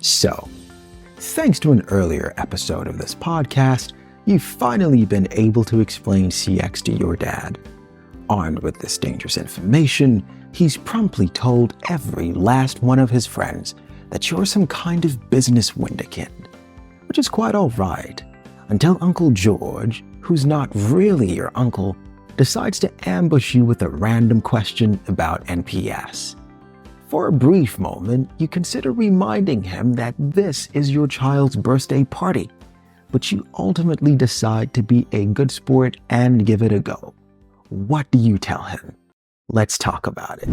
So, thanks to an earlier episode of this podcast, you've finally been able to explain CX to your dad. Armed with this dangerous information, he's promptly told every last one of his friends that you're some kind of business wunderkind, which is quite alright, until Uncle George, who's not really your uncle, decides to ambush you with a random question about NPS. For a brief moment, you consider reminding him that this is your child's birthday party, but you ultimately decide to be a good sport and give it a go. What do you tell him? Let's talk about it.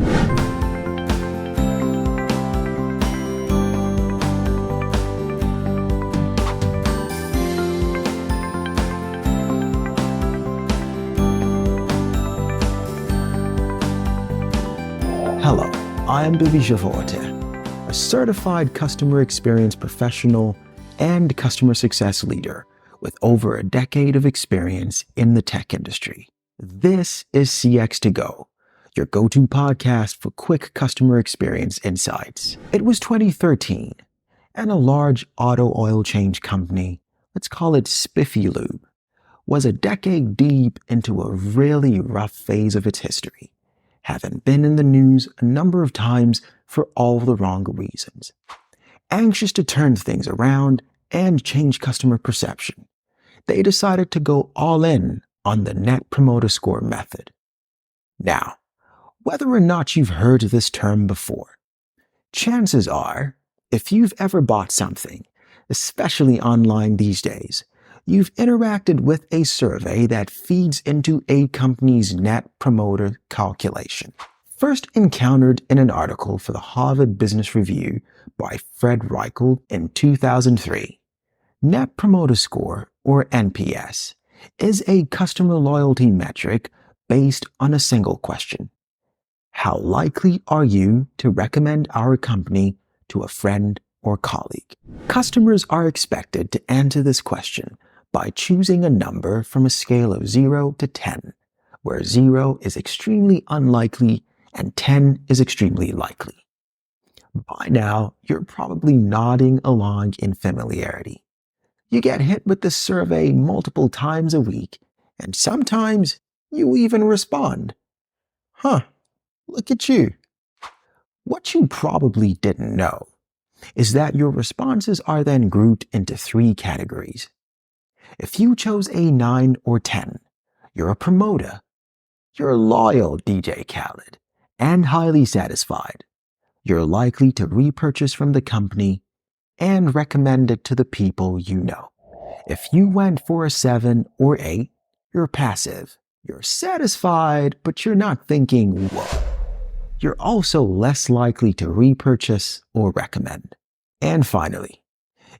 Hello, I am Bibi, a certified customer experience professional and customer success leader with over a decade of experience in the tech industry. This is CX to Go, your go-to podcast for quick customer experience insights. It was 2013, and a large auto oil change company, let's call it Spiffy Lube, was a decade deep into a really rough phase of its history, having been in the news a number of times for all the wrong reasons. Anxious to turn things around and change customer perception, they decided to go all in on the Net Promoter Score method. Now, whether or not you've heard this term before, chances are, if you've ever bought something, especially online these days, you've interacted with a survey that feeds into a company's Net Promoter calculation. First encountered in an article for the Harvard Business Review by Fred Reichelt in 2003, Net Promoter Score, or NPS, is a customer loyalty metric based on a single question. How likely are you to recommend our company to a friend or colleague? Customers are expected to answer this question by choosing a number from a scale of 0 to 10, where 0 is extremely unlikely and 10 is extremely likely. By now, you're probably nodding along in familiarity. You get hit with this survey multiple times a week, and sometimes you even respond. Huh, look at you. What you probably didn't know is that your responses are then grouped into 3 categories. If you chose a 9 or 10, you're a promoter. You're loyal, DJ Khaled, and highly satisfied. You're likely to repurchase from the company and recommend it to the people you know. If you went for a 7 or 8, you're passive. You're satisfied, but you're not thinking, whoa. You're also less likely to repurchase or recommend. And finally,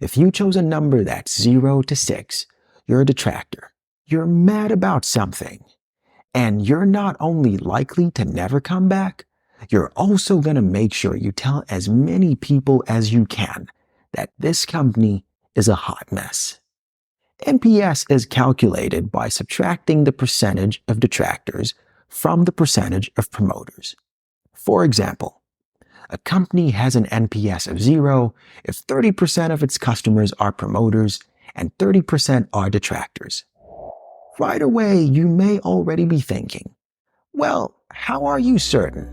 if you chose a number that's 0 to 6, you're a detractor. You're mad about something. And you're not only likely to never come back, you're also going to make sure you tell as many people as you can that this company is a hot mess. NPS is calculated by subtracting the percentage of detractors from the percentage of promoters. For example, a company has an NPS of 0 if 30% of its customers are promoters and 30% are detractors. Right away, you may already be thinking, well, how are you certain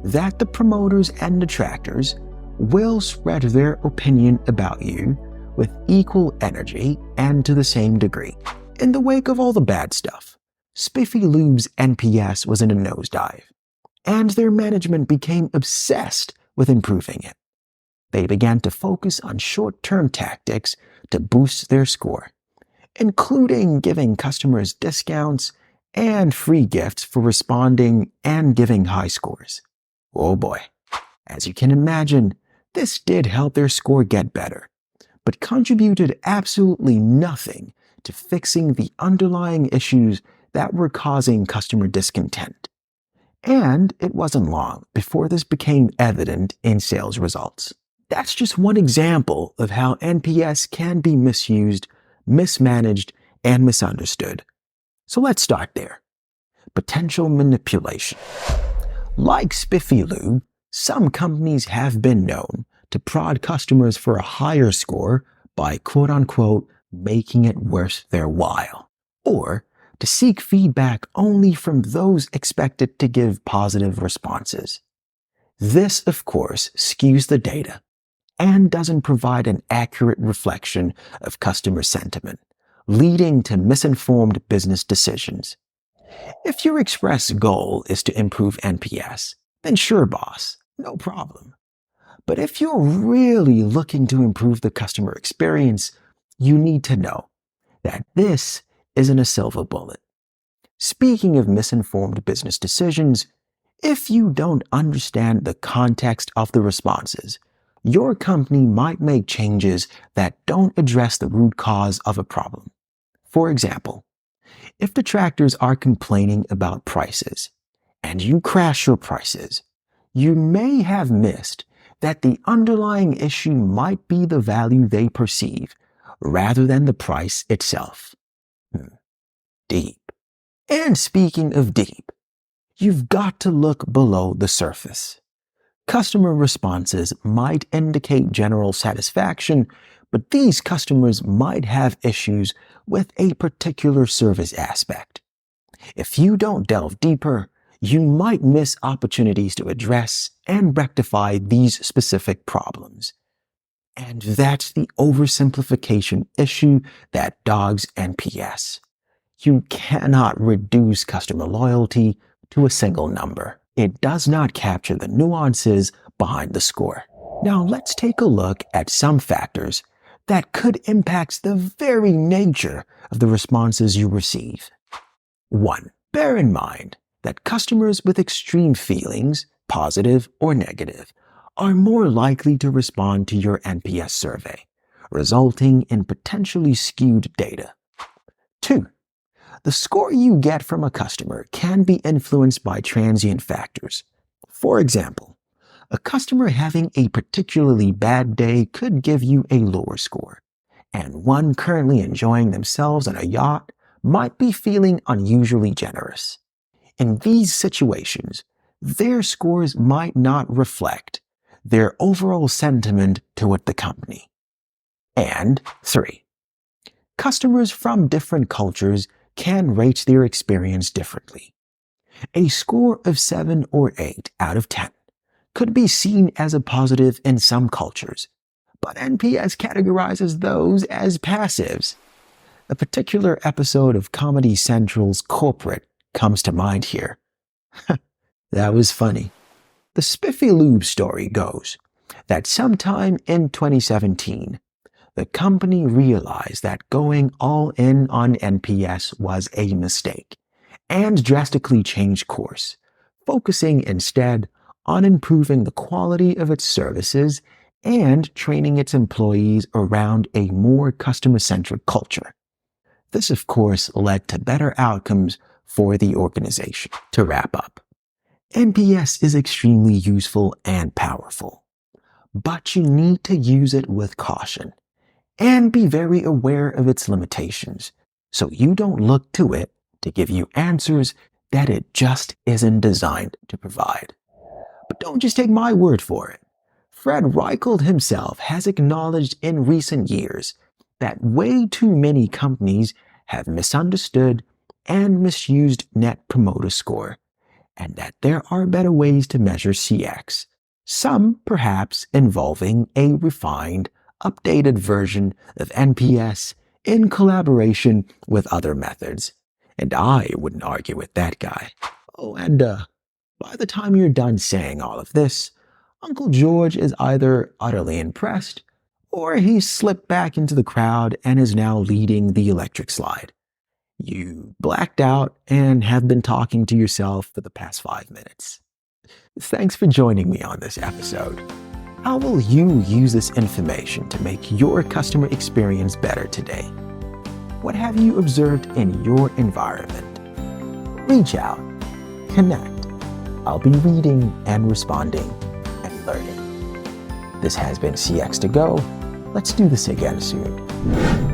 that the promoters and detractors will spread their opinion about you with equal energy and to the same degree? In the wake of all the bad stuff, Spiffy Lube's NPS was in a nosedive, and their management became obsessed with improving it. They began to focus on short-term tactics to boost their score, including giving customers discounts and free gifts for responding and giving high scores. Oh boy. As you can imagine, this did help their score get better, but contributed absolutely nothing to fixing the underlying issues that were causing customer discontent. And it wasn't long before this became evident in sales results. That's just one example of how NPS can be misused, mismanaged, and misunderstood. So let's start there. Potential manipulation. Like Spiffy Lube, some companies have been known to prod customers for a higher score by quote-unquote making it worth their while, or to seek feedback only from those expected to give positive responses. This, of course, skews the data and doesn't provide an accurate reflection of customer sentiment, leading to misinformed business decisions. If your express goal is to improve NPS, then sure, boss, no problem. But if you're really looking to improve the customer experience, you need to know that this isn't a silver bullet. Speaking of misinformed business decisions, if you don't understand the context of the responses, your company might make changes that don't address the root cause of a problem. For example, if detractors are complaining about prices and you crash your prices, you may have missed that the underlying issue might be the value they perceive rather than the price itself. Deep. And speaking of deep, you've got to look below the surface. Customer responses might indicate general satisfaction, but these customers might have issues with a particular service aspect. If you don't delve deeper, you might miss opportunities to address and rectify these specific problems. And that's the oversimplification issue that dogs NPS. You cannot reduce customer loyalty to a single number. It does not capture the nuances behind the score. Now let's take a look at some factors that could impact the very nature of the responses you receive. 1. Bear in mind that customers with extreme feelings, positive or negative, are more likely to respond to your NPS survey, resulting in potentially skewed data. 2. The score you get from a customer can be influenced by transient factors. For example, a customer having a particularly bad day could give you a lower score, and one currently enjoying themselves on a yacht might be feeling unusually generous. In these situations, their scores might not reflect their overall sentiment toward the company. And 3. Customers from different cultures can rate their experience differently. A score of 7 or 8 out of 10 could be seen as a positive in some cultures, but NPS categorizes those as passives. A particular episode of Comedy Central's Corporate comes to mind here. That was funny. The Spiffy Lube story goes that sometime in 2017, the company realized that going all in on NPS was a mistake and drastically changed course, focusing instead on improving the quality of its services and training its employees around a more customer-centric culture. This, of course, led to better outcomes for the organization. To wrap up, NPS is extremely useful and powerful, but you need to use it with caution and be very aware of its limitations so you don't look to it to give you answers that it just isn't designed to provide. But don't just take my word for it. Fred Reichelt himself has acknowledged in recent years that way too many companies have misunderstood and misused Net Promoter Score, and that there are better ways to measure CX, some perhaps involving a refined, updated version of NPS in collaboration with other methods. And I wouldn't argue with that guy. Oh, and by the time you're done saying all of this, Uncle George is either utterly impressed or he's slipped back into the crowd and is now leading the electric slide. You blacked out and have been talking to yourself for the past 5 minutes. Thanks for joining me on this episode. How will you use this information to make your customer experience better today? What have you observed in your environment? Reach out, connect. I'll be reading and responding and learning. This has been CX to Go. Let's do this again soon.